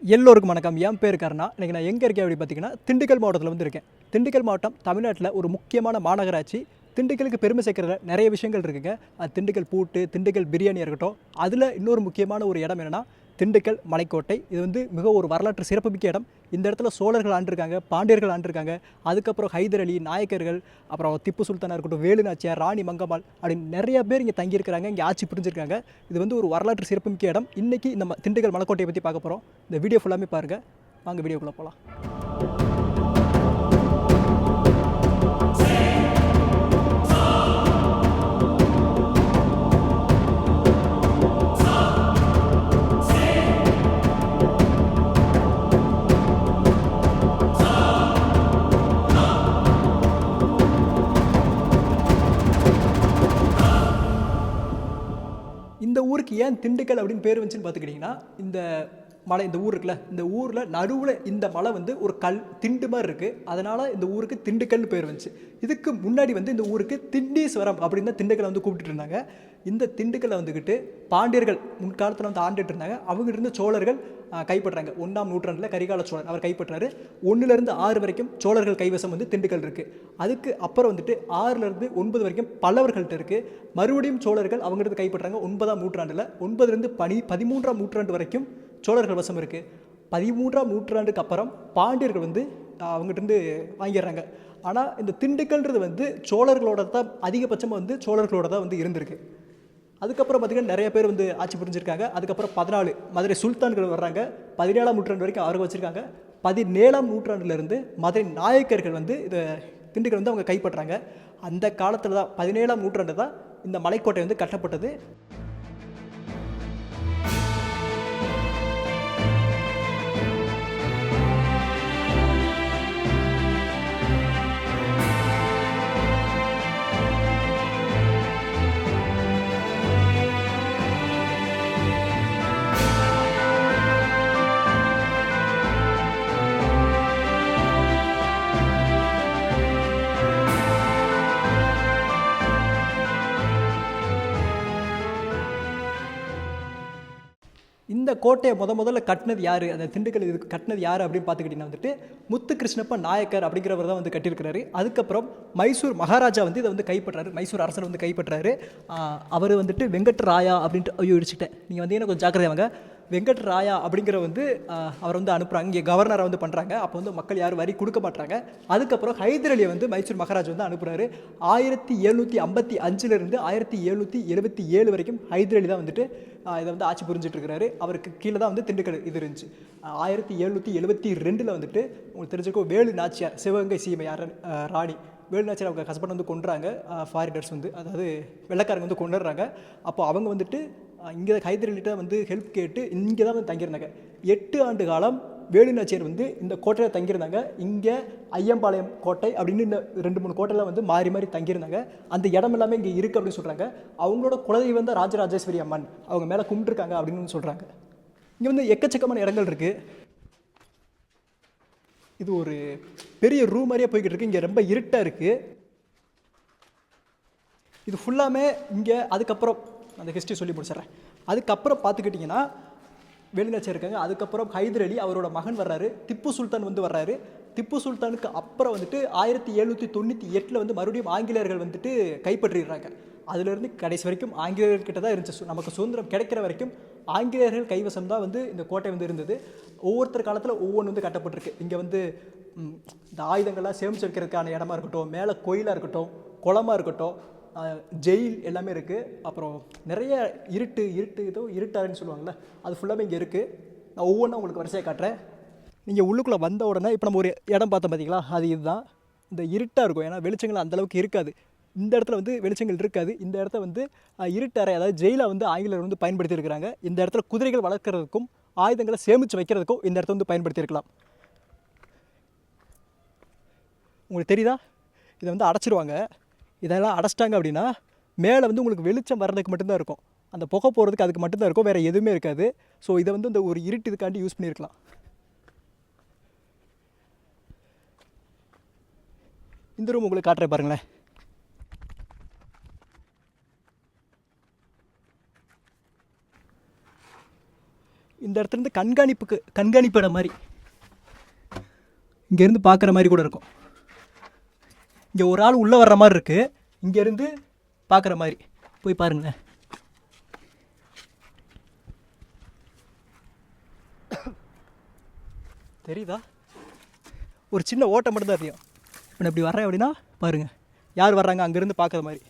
எல்லோருக்கும் வணக்கம். என் பேர் கர்ணா. இன்றைக்கி நான் எங்கே இருக்கேன் அப்படி பார்த்தீங்கன்னா திண்டுக்கல் மாவட்டத்தில் வந்து இருக்கேன். திண்டுக்கல் மாவட்டம் தமிழ்நாட்டில் ஒரு முக்கியமான மாநகராட்சி. திண்டுக்கலுக்கு பெருமை சேர்க்குற நிறைய விஷயங்கள் இருக்குங்க. அது திண்டுக்கல் பூட்டு, திண்டுக்கல் பிரியாணியாக இருக்கட்டும். அதில் இன்னொரு முக்கியமான ஒரு இடம் என்னென்னா திண்டுக்கல் மலைக்கோட்டை. இது வந்து மிக ஒரு வரலாற்று சிறப்புமிக்க இடம். இந்த இடத்துல சோழர்கள் ஆண்டிருக்காங்க, பாண்டியர்கள் ஆண்டிருக்காங்க, அதுக்கப்புறம் ஹைதர் அலி, நாயக்கர்கள், அப்புறம் திப்பு சுல்தானாக இருக்கட்டும், வேலு நாச்சியார், ராணி மங்கம்மாள் அப்படின்னு நிறைய பேர் இங்கே தங்கியிருக்கிறாங்க, இங்கே ஆட்சி புரிஞ்சிருக்காங்க. இது வந்து ஒரு வரலாற்று சிறப்புமிக்க இடம். இன்றைக்கி இந்த திண்டுக்கல் மலைக்கோட்டையை பற்றி பார்க்க போகிறோம். இந்த வீடியோ ஃபுல்லாமே பாருங்கள். வாங்க வீடியோக்குள்ளே போகலாம். இந்த ஊருக்கு ஏன் திண்டுக்கல் அப்படின்னு பேர் வந்துச்சுன்னு பார்த்துக்கிட்டிங்கன்னா, இந்த மலை, இந்த ஊர் இருக்குல்ல, இந்த ஊரில் நடுவில் இந்த மலை வந்து ஒரு திண்டு மாதிரி இருக்குது. அதனால் இந்த ஊருக்கு திண்டுக்கல்னு பேர் வந்துச்சு. இதுக்கு முன்னாடி வந்து இந்த ஊருக்கு திண்டீஸ்வரம் அப்படின்னு தான் திண்டுக்கலை வந்து கூப்பிட்டு இருந்தாங்க. இந்த திண்டுக்கல்லை வந்துக்கிட்டு பாண்டியர்கள் முன்காலத்தில் வந்து ஆண்டுட்டு இருந்தாங்க. அவங்ககிட்ட இருந்து சோழர்கள் கைப்பற்றாங்க. 1ஆம் நூற்றாண்டில் கரிகால சோழன் அவர் கைப்பற்றாரு. 1லேருந்து 6 வரைக்கும் சோழர்கள் கைவசம் வந்து திண்டுக்கல் இருக்குது. அதுக்கு அப்புறம் வந்துட்டு 6லேருந்து 9 வரைக்கும் பல்லவர்கள்ட்ட இருக்குது. மறுபடியும் சோழர்கள் அவங்ககிட்ட கைப்பற்றாங்க 9ஆம் நூற்றாண்டில். 9லேருந்து 13ஆம் நூற்றாண்டு வரைக்கும் சோழர்கள் வசம் இருக்குது. 13ஆம் நூற்றாண்டுக்கு அப்புறம் பாண்டியர்கள் வந்து அவங்ககிட்ட வாங்கிடுறாங்க. ஆனால் இந்த திண்டுக்கல்ன்றது வந்து சோழர்களோட தான் அதிகபட்சமாக வந்து சோழர்களோட தான் வந்து இருந்திருக்கு. அதுக்கப்புறம் பார்த்திங்கன்னா நிறைய பேர் வந்து ஆட்சி புரிஞ்சிருக்காங்க. அதுக்கப்புறம் 14 மதுரை சுல்தான்கள் வர்றாங்க. 17ஆம் நூற்றாண்டு வரைக்கும் ஆர்வம் வச்சுருக்காங்க. 17ஆம் நூற்றாண்டுலேருந்து மதுரை நாயக்கர்கள் வந்து இதை திண்டுக்கல் வந்து அவங்க கைப்பற்றாங்க. அந்த காலத்தில் தான் 17ஆம் நூற்றாண்டு தான் இந்த மலைக்கோட்டை வந்து கட்டப்பட்டது. இந்த கோட்டையை முதல்ல கட்டினது யார், அந்த திண்டுக்கல் இதுக்கு கட்டினது யார் அப்படின்னு பார்த்துக்கிட்டிங்கன்னா வந்துட்டு முத்துகிருஷ்ணப்ப நாயக்கர் அப்படிங்கிறவர் தான் வந்து கட்டியிருக்கிறாரு. அதுக்கப்புறம் மைசூர் மகாராஜா வந்து இதை வந்து கைப்பற்றாரு. மைசூர் அரசர் வந்து கைப்பற்றாரு. அவர் வந்துட்டு வெங்கட்ராயா அப்படின்ட்டு இடிச்சிட்டேன், நீங்கள் வந்து கொஞ்சம் ஜாக்கிரதையாங்க. வெங்கட்ராயா அப்படிங்கிற வந்து அவர் வந்து அனுப்புகிறாங்க. இங்கே கவர்னரை வந்து பண்ணுறாங்க. அப்போ வந்து மக்கள் யாரும் வரி கொடுக்க மாட்டாங்க. அதுக்கப்புறம் ஹைதர் அலியை வந்து மைசூர் மகாராஜா வந்து அனுப்புகிறாரு. 1755 1777 வரைக்கும் ஹைதர் அலி தான் வந்துட்டு இதை வந்து ஆட்சி புரிஞ்சிட்டு இருக்கிறாரு. அவருக்கு கீழே தான் வந்து திண்டுக்கல் இது இருந்துச்சு. 1772 வந்துட்டு உங்களுக்கு தெரிஞ்சிருக்கோம், வேலு நாச்சியார், சிவகங்கை சீமையார் ராணி வேலு நாச்சியார் அவங்க ஹஸ்பண்ட் வந்து கொண்டுறாங்க. ஃபாரினர்ஸ் வந்து, அதாவது வெள்ளைக்காரங்க வந்து கொண்டுடுறாங்க. அப்போ அவங்க வந்துட்டு இங்கே ஹைதர் அலிட்ட வந்து ஹெல்ப் கேட்டு இங்கே தான் வந்து தங்கியிருந்தாங்க. 8 ஆண்டு காலம் வேலு நாச்சியார் வந்து இந்த கோட்டையில் தங்கியிருந்தாங்க. இங்கே ஐயம்பாளையம் கோட்டை அப்படின்னு இந்த 2-3 கோட்டையில் வந்து மாறி மாறி தங்கியிருந்தாங்க. அந்த இடம் எல்லாமே இங்கே இருக்குது அப்படின்னு சொல்கிறாங்க. அவங்களோட குலதெய்வம் வந்து ராஜராஜேஸ்வரி அம்மன், அவங்க மேலே கும்பிட்டுருக்காங்க அப்படின்னு சொல்கிறாங்க. இங்கே வந்து எக்கச்சக்கமான இடங்கள் இருக்குது. இது ஒரு பெரிய ரூம் மாதிரியே போய்கிட்டு இருக்குது. இங்கே ரொம்ப இருட்டாக இருக்குது. இது ஃபுல்லாமே இங்கே. அதுக்கப்புறம் அந்த ஹிஸ்ட்ரி சொல்லி முடிச்சிடுறேன். அதுக்கப்புறம் பார்த்துக்கிட்டிங்கன்னா வேலுநாச்சியார் இருக்காங்க. அதுக்கப்புறம் ஹைதர் அலி, அவரோட மகன் வர்றாரு. திப்பு சுல்தான் வந்து வர்றாரு. திப்பு சுல்தானுக்கு அப்புறம் வந்துட்டு 1798 வந்து மறுபடியும் ஆங்கிலேயர்கள் வந்துட்டு கைப்பற்றிடுறாங்க. அதுலேருந்து கடைசி வரைக்கும் ஆங்கிலேயர்கிட்ட தான் இருந்துச்சு. நமக்கு சுதந்திரம் கிடைக்கிற வரைக்கும் ஆங்கிலேயர்கள் கைவசம் தான் வந்து இந்த கோட்டை வந்து இருந்தது. ஒவ்வொருத்தர் காலத்தில் ஒவ்வொன்று வந்து கட்டப்பட்டிருக்கு. இங்கே வந்து இந்த ஆயுதங்கள்லாம் சேமிச்சு வைக்கிறதுக்கான இடமா இருக்கட்டும், மேலே கோயிலாக இருக்கட்டும், குளமாக இருக்கட்டும், ஜெயில் எல்லாமே இருக்குது. அப்புறம் நிறைய ஏதோ இருட்டாருன்னு சொல்லுவாங்கள்ல, அது ஃபுல்லாமே இங்கே இருக்குது. நான் ஒவ்வொன்றும் உங்களுக்கு வரிசையாக காட்டுறேன். நீங்கள் உள்ளுக்குள்ளே வந்த உடனே இப்போ நம்ம ஒரு இடம் பார்த்தோம் பார்த்தீங்களா, அது இதுதான். இந்த இருட்டாக இருக்கும், ஏன்னா வெளிச்சங்கள் அந்தளவுக்கு இருக்காது. இந்த இடத்துல வந்து வெளிச்சங்கள் இருக்காது. இந்த இடத்த வந்து இருட்டறை, அதாவது ஜெயிலை வந்து ஆங்கிலேயர் வந்து பயன்படுத்தி இருக்கிறாங்க. இந்த இடத்துல குதிரைகள் வளர்க்குறதுக்கும் ஆயுதங்களை சேமித்து வைக்கிறதுக்கும் இந்த இடத்த வந்து பயன்படுத்தியிருக்கலாம். உங்களுக்கு தெரியுதா, இதை வந்து அடைச்சிடுவாங்க. இதெல்லாம் அடைச்சிட்டாங்க அப்படின்னா மேலே வந்து உங்களுக்கு வெளிச்சம் வர்றதுக்கு மட்டும்தான் இருக்கும், அந்த புகை போகிறதுக்கு அதுக்கு மட்டும்தான் இருக்கும், வேறு எதுவுமே இருக்காது. ஸோ இதை வந்து இந்த ஒரு இருட்டு இதுக்காண்டி யூஸ் பண்ணியிருக்கலாம். இந்த ரூம் உங்களுக்கு காட்டுறேன் பாருங்களேன். இந்த இடத்துலேருந்து கண்காணிப்பு இடம் மாதிரி இங்கேருந்து பார்க்குற மாதிரி கூட இருக்கும். இங்கே ஒரு ஆள் உள்ளே வர்ற மாதிரி இருக்குது, இங்கேருந்து பார்க்குற மாதிரி. போய் பாருங்களேன். தெரியுதா? ஒரு சின்ன ஓட்டம் மட்டும் தான் தெரியும். இப்போ நான் இப்படி வர்றேன் அப்படின்னா பாருங்கள், யார் வர்றாங்க அங்கேருந்து பார்க்குற மாதிரி.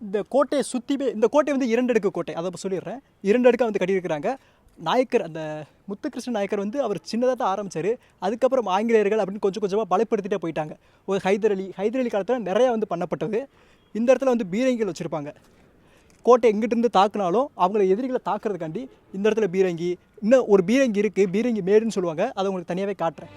இந்த கோட்டையை சுற்றிவே, இந்த கோட்டை வந்து 2 அடுக்கு கோட்டை, அதை சொல்லிடுறேன். 2 அடுக்காக வந்து கட்டியிருக்கிறாங்க. நாயக்கர், அந்த முத்துகிருஷ்ண நாயக்கர் வந்து அவர் சின்னதாக தான் ஆரம்பித்தார். அதுக்கப்புறம் ஆங்கிலேயர்கள் அப்படின்னு கொஞ்சம் கொஞ்சமாக பலப்படுத்திட்டே போயிட்டாங்க. ஒரு ஹைதர் அலி காலத்தில் நிறையா வந்து பண்ணப்பட்டது. இந்த இடத்துல வந்து பீரங்கிகள் வச்சுருப்பாங்க. கோட்டை எங்கிட்டிருந்து தாக்குனாலும் அவங்கள எதிரிகளை தாக்குறதுக்காண்டி இந்த இடத்துல பீரங்கி, இன்னும் ஒரு பீரங்கி இருக்குது, பீரங்கி மேடுன்னு சொல்லுவாங்க. அதை உங்களுக்கு தனியாகவே காட்டுறேன்.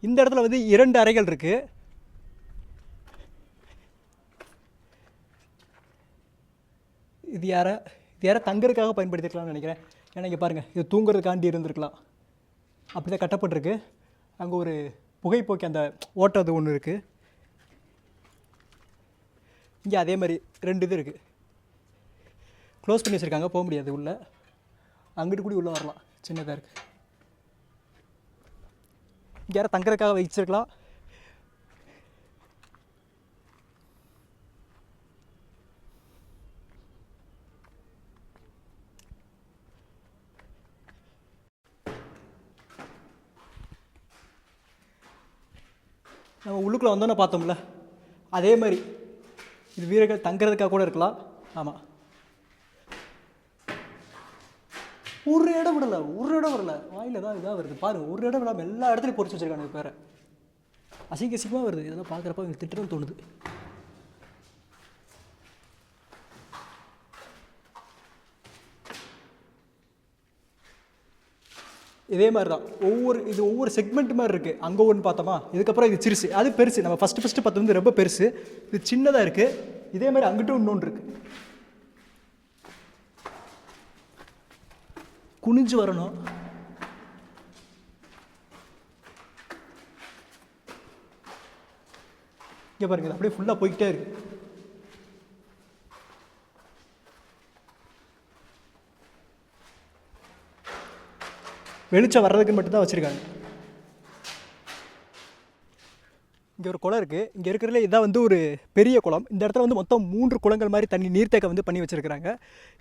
இந்த இடத்துல வந்து 2 அறைகள் இருக்குது. இது யாரை தங்கறதுக்காக பயன்படுத்திருக்கலாம்னு நினைக்கிறேன். ஏன்னா இங்கே பாருங்கள், இது தூங்குறதுக்காண்டி இருந்திருக்கலாம். அப்படி தான் கட்டப்பட்டிருக்கு. அங்கே ஒரு புகைப்போக்கி அந்த ஓட்டது ஒன்று இருக்குது. இங்கே அதே மாதிரி 2 இது இருக்குது. க்ளோஸ் பண்ணி வச்சுருக்காங்க, போக முடியாது உள்ளே. அங்கிட்டு கூடி உள்ளே வரலாம், சின்னதாக இருக்குது. இங்கே யாரும் தங்கறதுக்காக வச்சிருக்கலாம். நம்ம உள்ளுக்குள்ளே வந்தோன்னே பார்த்தோம்ல, அதே மாதிரி இது வீரர்கள் தங்குறதுக்காக கூட இருக்கலாம். ஆமாம், ஒரு இடம் வரல வாயில் தான் இதாக வருது பாருங்கள். ஒரு இடம் விடாமல் எல்லா இடத்துலையும் பொறிச்சு வச்சுருக்காங்க. பேரை அசிங்கமாக வருது. இதெல்லாம் பார்க்குறப்ப எனக்கு திட்டம்னு தோணுது. இதே மாதிரி தான் ஒவ்வொரு செக்மெண்ட் மாதிரி இருக்குது. அங்கே ஒன்று பார்த்தோமா, இதுக்கப்புறம் இது சிறுசு, அது பெருசு. நம்ம ஃபஸ்ட்டு பார்த்தது வந்து ரொம்ப பெருசு, இது சின்னதாக இருக்குது. இதே மாதிரி அங்கிட்டும் இன்னொன்று இருக்குது. குனிஞ்சு வரணும். இங்கே பாருங்க, அப்படியே ஃபுல்லாக போய்கிட்டே இருக்கு. வெளிச்சம் வர்றதுக்கு மட்டும்தான் வச்சுருக்காங்க. இங்கே ஒரு குளம் இருக்குது. இங்கே இருக்கிறதுல இதான் வந்து ஒரு பெரிய குளம். இந்த இடத்துல வந்து மொத்தம் 3 குளங்கள் மாதிரி தண்ணி நீர்த்தேக்கம் வந்து பண்ணி வச்சுருக்கிறாங்க.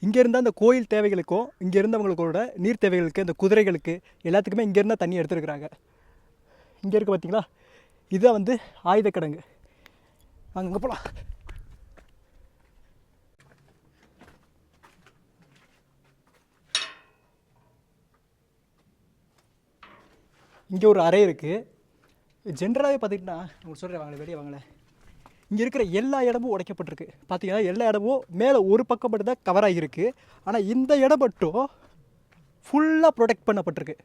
இங்கேருந்து அந்த கோயில் தேவைகளுக்கும், இங்கே இருந்தவங்களோட நீர் தேவைகளுக்கு, அந்த குதிரைகளுக்கு எல்லாத்துக்குமே இங்கேருந்தால் தண்ணி எடுத்துருக்குறாங்க. இங்கே இருக்குது பார்த்தீங்களா, இதுதான் வந்து ஆயுத கிடங்கு. அங்கே போகலாம். இங்கே ஒரு அறை இருக்குது. ஜென்ரலாகவே பார்த்திங்கன்னா, உங்களுக்கு சொல்கிறேன் வாங்களேன், வெளியே வாங்களேன். இங்கே இருக்கிற எல்லா இடமும் உடைக்கப்பட்டிருக்கு. பார்த்தீங்கன்னா எல்லா இடமும் மேலே ஒரு பக்கம் மட்டும் தான் கவர் ஆகியிருக்கு. ஆனால் இந்த இடம் மட்டும் ஃபுல்லாக ப்ரொடெக்ட் பண்ணப்பட்டிருக்கு.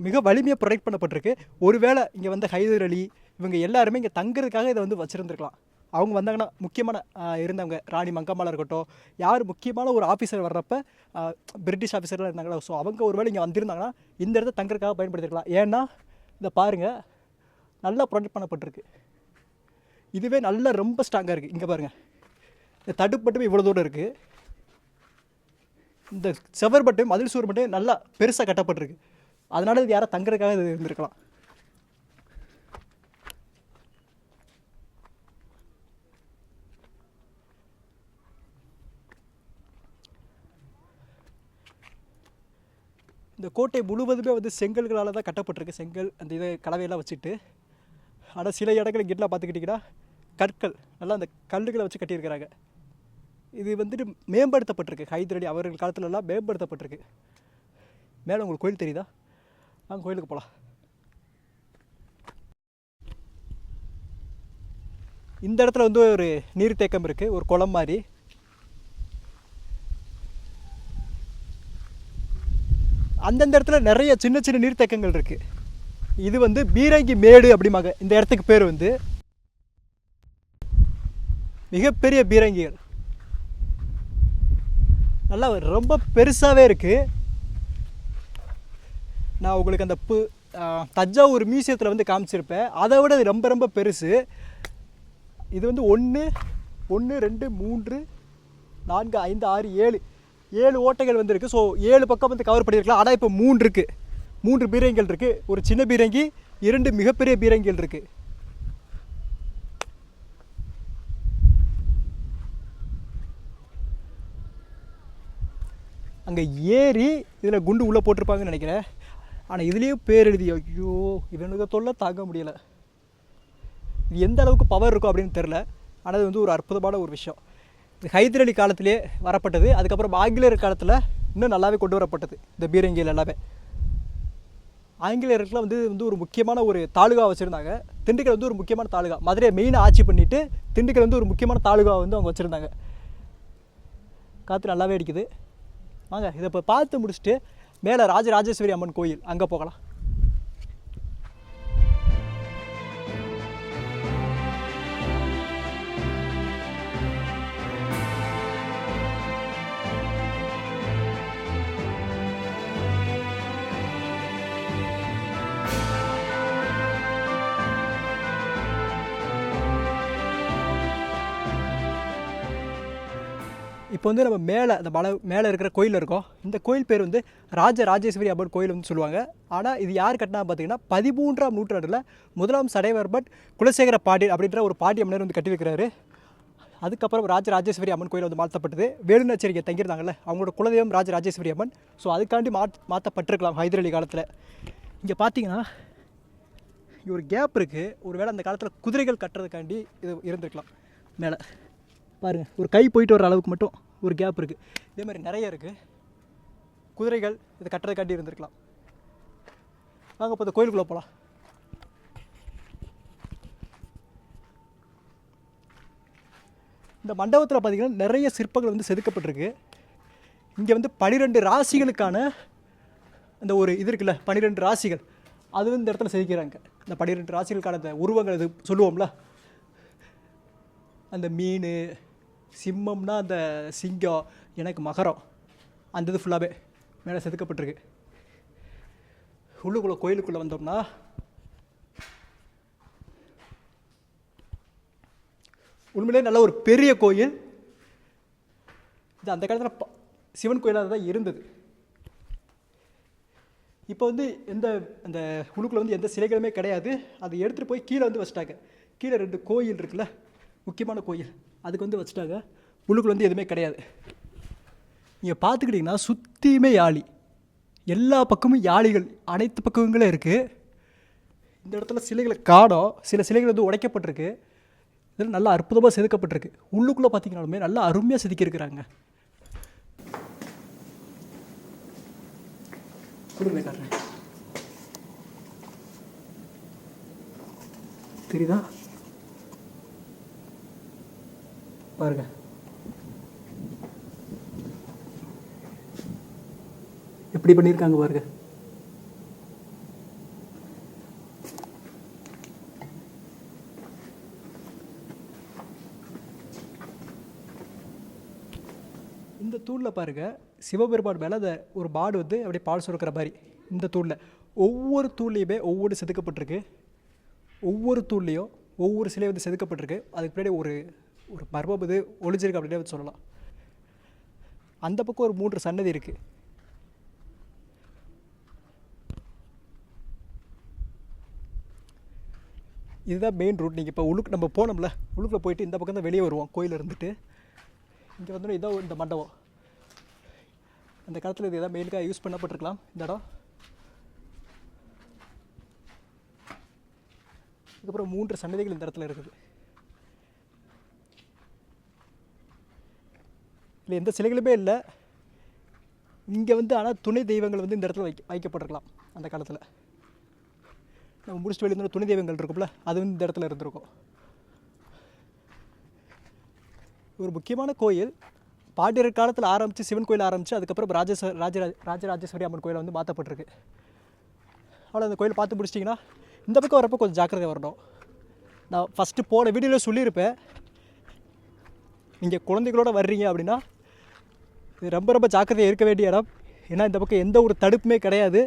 மிக வலிமையாக ப்ரொடெக்ட் பண்ணப்பட்டிருக்கு. ஒருவேளை இங்கே வந்து ஹைதர் அலி இவங்க எல்லாருமே இங்கே தங்குறதுக்காக இதை வந்து வச்சுருந்துருக்கலாம். அவங்க வந்தாங்கன்னா, முக்கியமான இருந்தவங்க ராணி மங்கம்மாளாக இருக்கட்டும், யார் முக்கியமான ஒரு ஆஃபீஸர் வர்றப்ப பிரிட்டிஷ் ஆஃபீஸர்லாம் இருந்தாங்களா, ஸோ அவங்க ஒருவேளை இங்கே வந்திருந்தாங்கன்னா இந்த இடத்த தங்குறதுக்காக பயன்படுத்திருக்கலாம். ஏன்னா இதை பாருங்கள், நல்லா ப்ரொடெக்ட் பண்ணப்பட்டிருக்கு. இதுவே நல்லா ரொம்ப ஸ்ட்ராங்காக இருக்குது. இங்கே பாருங்கள், இந்த தடுப்பு மட்டுமே இவ்வளோ தூரம் இருக்குது. இந்த செவர் மட்டும், மதில் சுவர் மட்டும் நல்லா பெருசாக கட்டப்பட்டிருக்கு. அதனால இது யாரும் தங்குறதுக்காக இது இருந்திருக்கலாம். இந்த கோட்டை முழுவதுமே வந்து செங்கல்களால் தான் கட்டப்பட்டிருக்கு. செங்கல் அந்த இதை கலவையெல்லாம் வச்சுட்டு. ஆனால் சில இடங்கள் இங்கெல்லாம் பார்த்துக்கிட்டிங்கன்னா கற்கள், நல்லா அந்த கல்லுகளை வச்சு கட்டியிருக்கிறாங்க. இது வந்துட்டு மேம்படுத்தப்பட்டிருக்கு. ஹைதர் அலி அவர்கள் காலத்துலலாம் மேம்படுத்தப்பட்டிருக்கு. மேலே உங்களுக்கு கோயில் தெரியுதா? அங்கே கோயிலுக்கு போகலாம். இந்த இடத்துல வந்து ஒரு நீர்த்தேக்கம் இருக்குது, ஒரு குளம் மாதிரி. அந்தந்த இடத்துல நிறைய சின்ன சின்ன நீர்த்தேக்கங்கள் இருக்குது. இது வந்து பீரங்கி மேடு அப்படிம்பாங்க. இந்த இடத்துக்கு பேர் வந்து மிகப்பெரிய பீரங்கிகள், நல்லா ரொம்ப பெருசாகவே இருக்குது. நான் உங்களுக்கு அந்த தஞ்சாவூர் மியூசியத்தில் வந்து காமிச்சிருப்பேன். அதை விட இது ரொம்ப ரொம்ப பெருசு. இது வந்து 1 2 3 4 5 6 7 ஓட்டைகள் வந்து இருக்குது. ஸோ 7 பக்கம் வந்து கவர் பண்ணியிருக்கலாம். ஆனால் இப்போ 3 இருக்குது. 3 பீரங்கிகள் இருக்குது. ஒரு சின்ன பீரங்கி, 2 மிகப்பெரிய பீரங்கிகள் இருக்குது. அங்கே ஏறி இதில் குண்டு உள்ளே போட்டிருப்பாங்கன்னு நினைக்கிறேன். ஆனால் இதுலேயும் பேர் எழுதி, ஐயோ இவனுக்கு தொல்லை தாங்க முடியலை. இது எந்த அளவுக்கு பவர் இருக்கும் அப்படின்னு தெரில. ஆனால் இது வந்து ஒரு அற்புதமான ஒரு விஷயம். இது ஹைதர் அலி காலத்திலே வரப்பட்டது. அதுக்கப்புறம் ஆங்கிலேயர் காலத்தில் இன்னும் நல்லாவே கொண்டு வரப்பட்டது இந்த பீரங்கிகள் எல்லாமே. ஆங்கிலேயருக்குலாம் வந்து ஒரு முக்கியமான ஒரு தாலுகா வச்சுருந்தாங்க. திண்டுக்கல் வந்து ஒரு முக்கியமான தாலுகா. மதுரையை மெயினாக ஆட்சி பண்ணிவிட்டு திண்டுக்கல் வந்து ஒரு முக்கியமான தாலுகா வந்து அவங்க வச்சுருந்தாங்க. காற்று நல்லாவே அடிக்குது. வாங்க இதை இப்போ பார்த்து முடிச்சுட்டு மேலே ராஜராஜேஸ்வரி அம்மன் கோயில் அங்கே போகலாம். இப்போ வந்து நம்ம மேலே அந்த மலை மேலே இருக்கிற கோயில் இருக்கோம். இந்த கோயில் பேர் வந்து ராஜராஜேஸ்வரி அம்மன் கோயில் வந்து சொல்லுவாங்க. ஆனால் இது யார் கட்டினா பார்த்தீங்கன்னா 13ஆம் நூற்றாண்டில் முதலாம் சடையவர்பட் குலசேகர பாண்டியன் அப்படின்ற ஒரு பாண்டிய மன்னர் வந்து கட்டியிருக்கிறாரு. அதுக்கப்புறம் ராஜராஜேஸ்வரி அம்மன் கோயில் வந்து மாற்றப்பட்டது. வேலுநாச்சியர் தங்கியிருந்தாங்கல்ல, அவங்களோட குலதெய்வம் ராஜராஜேஸ்வரி அம்மன். ஸோ அதுக்காண்டி மாற்றப்பட்டிருக்கலாம் ஹைதர் அலி காலத்தில். இங்கே பார்த்தீங்கன்னா இங்கே ஒரு கேப் இருக்குது. ஒரு வேளை அந்த காலத்தில் குதிரைகள் கட்டுறதுக்காண்டி இது இருந்திருக்கலாம். மேலே பாருங்கள், ஒரு கை போயிட்டு வர அளவுக்கு மட்டும் ஒரு கேப் இருக்குது. இதே மாதிரி நிறைய இருக்குது. குதிரைகள் இதை கட்டுறதுக்காண்டி இருந்திருக்கலாம். வாங்க இப்போ இந்த கோயிலுக்குள்ளே போகலாம். இந்த மண்டபத்தில் பார்த்திங்கன்னா நிறைய சிற்பங்கள் வந்து செதுக்கப்பட்டிருக்கு. இங்கே வந்து 12 ராசிகளுக்கான அந்த ஒரு இது இருக்குல்ல, 12 ராசிகள், அது வந்து இந்த இடத்துல செதுக்கிறாங்க. இந்த 12 ராசிகளுக்கான அந்த உருவங்கள் இது சொல்லுவோம்ல, அந்த மீன், சிம்மம்னா அந்த சிங்கம், எனக்கு மகரம், அந்த இது ஃபுல்லாகவே மேலே செதுக்கப்பட்டிருக்கு. உள்ளுக்குள்ளே கோயிலுக்குள்ளே வந்தோம்னா உண்மையிலே நல்ல ஒரு பெரிய கோயில் இது. அந்த காலத்தில் சிவன் கோயிலாக தான் இருந்தது. இப்போ வந்து அந்த உள்ளுக்குள்ளே வந்து எந்த சிலைகளுமே கிடையாது. அதை எடுத்துகிட்டு போய் கீழே வந்து வச்சுட்டாங்க. கீழே 2 கோயில் இருக்குல்ல, முக்கியமான கோயில், அதுக்கு வந்து வச்சுட்டாங்க. உள்ளுக்குள்ள வந்து எதுவுமே கிடையாது. நீங்கள் பார்த்துக்கிட்டிங்கன்னா சுற்றியுமே யாழி, எல்லா பக்கமும் யாழிகள் அனைத்து பக்கங்களும் இருக்குது. இந்த இடத்துல சிலைகளை காணோம். சில சிலைகள் வந்து உடைக்கப்பட்டிருக்கு. இதில் நல்லா அற்புதமாக செதுக்கப்பட்டிருக்கு. உள்ளுக்குள்ளே பார்த்தீங்கன்னாலுமே நல்லா அருமையாக செதுக்கியிருக்கிறாங்க. கொடுங்க காட்டுறேன், தெரியுதா பாருங்க. எப்படி பண்ணியிருக்காங்க பாருங்க. இந்த தூணில் பாருங்கள், சிவபெருமான் மேலே அந்த ஒரு பாடு வந்து அப்படியே பால் சுரக்கிற மாதிரி. இந்த தூணில் ஒவ்வொரு தூள்லையுமே ஒவ்வொரு செதுக்கப்பட்டிருக்கு. ஒவ்வொரு தூள்லேயும் ஒவ்வொரு சிலை வந்து செதுக்கப்பட்டிருக்கு. அதுக்கு பின்னாடி ஒரு ஒரு மர்மம் இது ஒளிஞ்சிருக்கு அப்படின்னே வந்து சொல்லலாம். அந்த பக்கம் ஒரு 3 சன்னதி இருக்குது. இதுதான் மெயின் ரூட். நீங்கள் இப்போ நம்ம போனோம்ல, உள்ளுக்குள்ளே போயிட்டு இந்த பக்கம் தான் வெளியே வருவோம். கோயில் இருந்துட்டு இங்கே வந்தோன்னா இதான் இந்த மண்டபம். அந்த காலத்தில் இது எதாவது மெயிலுக்காக யூஸ் பண்ணப்பட்டிருக்கலாம் இந்த இடம். அதுக்கப்புறம் 3 சன்னதிகள் இந்த இடத்துல இருக்குது. இல்லை எந்த சிலைகளுமே இல்லை இங்கே வந்து. ஆனால் துணை தெய்வங்கள் வந்து இந்த இடத்துல வைக்கப்பட்டிருக்கலாம் அந்த காலத்தில். நம்ம முடிச்சுட்டு வெளியே துணை தெய்வங்கள் இருக்கும்ல, அது வந்து இந்த இடத்துல இருந்திருக்கும். ஒரு முக்கியமான கோயில். பாண்டியர் காலத்தில் ஆரம்பித்து சிவன் கோயில் ஆரம்பித்து அதுக்கப்புறம் ராஜராஜேஸ்வரி அம்மன் கோயிலை வந்து மாற்றப்பட்டிருக்கு. அவ்வளோ அந்த கோயில் பார்த்து முடிச்சிட்டிங்கன்னா இந்த பக்கம் வரப்போ கொஞ்சம் ஜாக்கிரதை வரணும். நான் ஃபஸ்ட்டு போன வீடியோவில் சொல்லியிருப்பேன், நீங்கள் குழந்தைகளோடு வர்றீங்க அப்படின்னா இது ரொம்ப ரொம்ப ஜாக்கிரதையாக இருக்க வேண்டிய இடம். ஏன்னா இந்த பக்கம் எந்த ஒரு தடுப்புமே கிடையாது.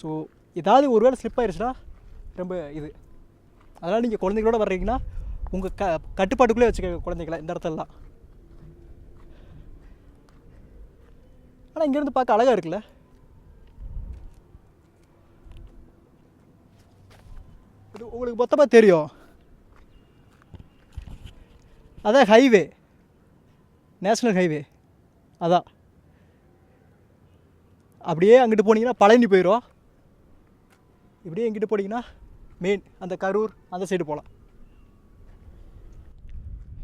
ஸோ ஏதாவது ஒரு வேளை ஸ்லிப் ஆயிடுச்சுன்னா ரொம்ப இது. அதனால் நீங்கள் குழந்தைகளோடு வர்றீங்கன்னா உங்கள் கட்டுப்பாட்டுக்குள்ளே வச்சுக்க குழந்தைகளை இந்த இடத்துலலாம். ஆனால் இங்கேருந்து பார்க்க அழகாக இருக்குல்ல. இது உங்களுக்கு மொத்தமாக தெரியும், அதான் ஹைவே, நேஷ்னல் ஹைவே. அதான் அப்படியே அங்கிட்டு போனீங்கன்னா பழனி போயிடும். இப்படியே எங்கிட்டு போனீங்கன்னா மெயின் அந்த கரூர் அந்த சைடு போகலாம்.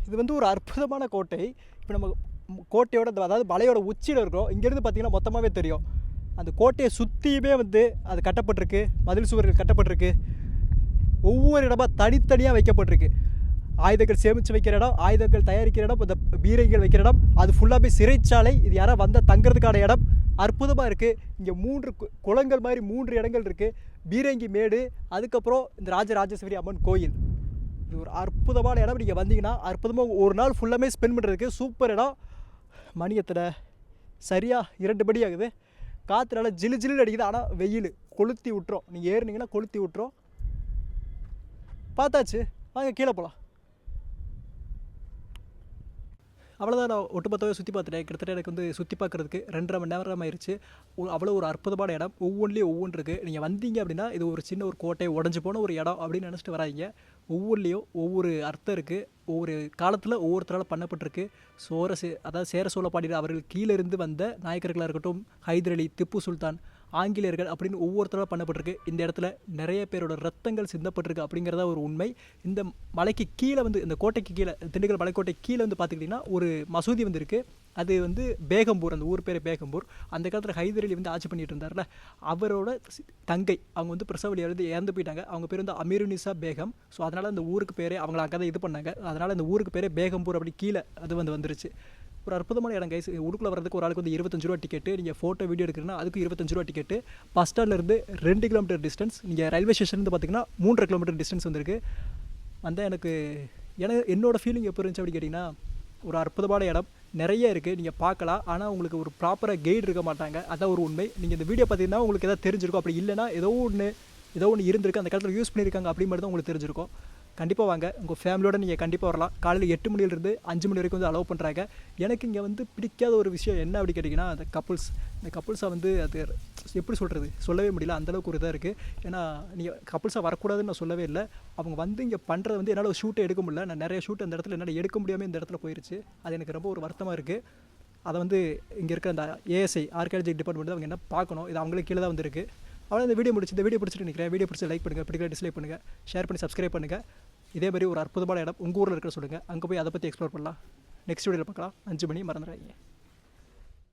இது வந்து ஒரு அற்புதமான கோட்டை. இப்போ நம்ம கோட்டையோட அதாவது மலையோட உச்சியில் இருக்கிறோம். இங்கேருந்து பார்த்தீங்கன்னா மொத்தமாகவே தெரியும். அந்த கோட்டையை சுற்றியுமே வந்து அது கட்டப்பட்டிருக்கு, மதில் சுவர்கள் கட்டப்பட்டிருக்கு. ஒவ்வொரு இடமா தனித்தனியாக வைக்கப்பட்டிருக்கு. ஆயுதங்கள் சேமித்து வைக்கிற இடம், ஆயுதங்கள் தயாரிக்கிற இடம், இந்த பீரங்கிகள் வைக்கிற இடம், அது ஃபுல்லாகவே சிறைச்சாலை. இது யாராவது வந்தால் தங்குறதுக்கான இடம். அற்புதமாக இருக்குது. இங்கே 3 குளங்கள் மாதிரி 3 இடங்கள் இருக்குது. பீரங்கி மேடு, அதுக்கப்புறம் இந்த ராஜராஜேஸ்வரி அம்மன் கோயில். இது ஒரு அற்புதமான இடம். நீங்கள் வந்தீங்கன்னா அற்புதமாக ஒரு நாள் ஃபுல்லாமே ஸ்பெண்ட் பண்ணுறதுக்கு சூப்பர் இடம். மணி எத்தனை? சரியாக 2 மணி ஆகுது. காற்றுனால ஜிலு ஜிலுன்னு அடிக்குது. ஆனால் வெயில் கொளுத்தி விட்டுரும். நீங்கள் ஏறினீங்கன்னா கொளுத்தி விட்டுரும். பார்த்தாச்சு, வாங்க கீழே போகலாம். அவ்வளோதான். நான் ஒட்டுமொத்தமாக சுற்றி பார்த்துட்டேன். கிட்டத்தட்ட எனக்கு வந்து சுற்றி பார்க்குறதுக்கு 2.5 மணி நேரம் ஆயிடுச்சு. அவ்வளோ ஒரு அற்புதமான இடம். ஒவ்வொன்றிலையும் ஒவ்வொன்று இருக்குது. நீங்கள் வந்தீங்க அப்படின்னா இது ஒரு சின்ன ஒரு கோட்டை, உடஞ்சி போன ஒரு இடம் அப்படின்னு நினச்சிட்டு வராங்க. ஒவ்வொன்றிலையும் ஒவ்வொரு அர்த்தம் இருக்குது. ஒவ்வொரு காலத்தில் ஒவ்வொருத்தரால் பண்ணப்பட்டிருக்கு. அதாவது சேர சோழ பாண்டியர் அவர்கள் கீழே இருந்து வந்த நாயக்கர்களாக இருக்கட்டும், ஹைதர் அலி, திப்பு சுல்தான், ஆங்கிலேயர்கள் அப்படின்னு ஒவ்வொருத்தரால் பண்ணப்பட்டிருக்கு. இந்த இடத்துல நிறைய பேரோட ரத்தங்கள் சிந்தப்பட்டிருக்கு அப்படிங்கிறதா ஒரு உண்மை. இந்த மலைக்கு கீழே வந்து இந்த கோட்டைக்கு கீழே, திண்டுக்கல் மலைக்கோட்டை கீழே வந்து பார்த்துக்கிட்டிங்கன்னா ஒரு மசூதி வந்து இருக்குது. அது வந்து பேகம்பூர், அந்த ஊர் பேர் பேகம்பூர். அந்த காலத்தில் ஹைதர் அலி வந்து ஆட்சி பண்ணிட்டு இருந்தார்ல, அவரோட தங்கை அவங்க வந்து பிரசவலியாக வந்து இறந்து போயிட்டாங்க. அவங்க பேர் வந்து அமீருனிசா பேகம். ஸோ அதனால் அந்த ஊருக்கு பேரே அவங்கள அங்கே தான் இது பண்ணாங்க. அதனால் அந்த ஊருக்கு பேரே பேகம்பூர் அப்படி கீழே அது வந்துருச்சு. ஒரு அற்புதமான இடம் கைஸ். உள்ளுக்குள்ள வரதுக்கு ஒரு ஆளுக்கு வந்து 25 ரூபா டிக்கெட்டு. நீங்கள் ஃபோட்டோ வீடியோ எடுக்கிறீங்கன்னா அதுக்கு 25 ரூபா டிக்கெட்டு. பஸ் ஸ்டாண்ட்லேருந்து 2 கிலோமீட்டர் டிஸ்டன்ஸ். நீங்கள் ரயில்வே ஸ்டேஷன்லேருந்து பார்த்தீங்கன்னா 3.5 கிலோமீட்டர் டிஸ்டன்ஸ் வந்துருக்கு. எனக்கு என்னோடய ஃபீலிங் எப்போ இருந்துச்சு அப்படி கேட்டிங்கன்னா, ஒரு அற்புதமான இடம் நிறைய இருக்குது, நீங்கள் பார்க்கலாம். ஆனால் உங்களுக்கு ஒரு ப்ராப்பராக கைடு இருக்க மாட்டாங்க. அதான் ஒரு உண்மை. நீங்கள் இந்த வீடியோ பார்த்தீங்கன்னா உங்களுக்கு எதாவது தெரிஞ்சிருக்கும். அப்படி இல்லைனா ஏதோ ஒன்று இருந்திருக்கு, அந்த காலத்தில் யூஸ் பண்ணியிருக்காங்க அப்படி மட்டும் தான் உங்களுக்கு தெரிஞ்சிருக்கும். கண்டிப்பாக வாங்க, உங்கள் ஃபேமிலியோடு நீங்கள் கண்டிப்பாக வரலாம். காலையில் 8 மணிலேருந்து 5 மணி வரைக்கும் வந்து அலோவ் பண்ணுறாங்க. எனக்கு இங்கே வந்து பிடிக்காத ஒரு விஷயம் என்ன அப்படி கேட்டிங்கன்னா, இந்த கப்புள்ஸாக வந்து அது எப்படி சொல்கிறது, சொல்லவே முடியல. அந்தளவுக்கு ஒரு இதாக இருக்குது. ஏன்னா நீங்கள் கப்புள்ஸாக வரக்கூடாதுன்னு நான் சொல்லவே இல்லை. அவங்க வந்து இங்கே பண்ணுறது வந்து என்னால் ஷூட்டை எடுக்க முடியல. நான் நிறைய ஷூட் அந்த இடத்துல என்னால் எடுக்க முடியாமல் இந்த இடத்துல போயிடுச்சு. அது எனக்கு ரொம்ப ஒரு வருத்தமாக இருக்குது. அதை வந்து இங்கே இருக்க அந்த ஏஎஸ்ஐ ஆர்கியாலஜி டிபார்ட்மெண்ட் அவங்க என்ன பார்க்கணும். இது அவங்களுக்கு கீழே தான் வந்துருக்கு. அவ்வளோ இந்த வீடியோ பிடிச்சிட்டு நிற்கிறேன். வீடியோ பிடிச்சி லைக் பண்ணுங்கள், பிடிக்கல டிஸ்லைக் பண்ணுங்கள், ஷேர் பண்ணி சப்ஸ்கிரைப் பண்ணுங்கள். இதே மாதிரி ஒரு அற்புதமான இடம் உங்கள் ஊரில் இருக்கிற சொல்லுங்கள். அங்கே போய் அதை பற்றி எக்ஸ்ப்ளோர் பண்ணலாம். நெக்ஸ்ட் வீடியோவில் பார்க்கலாம். 5 மணி மறந்துடாதீங்க.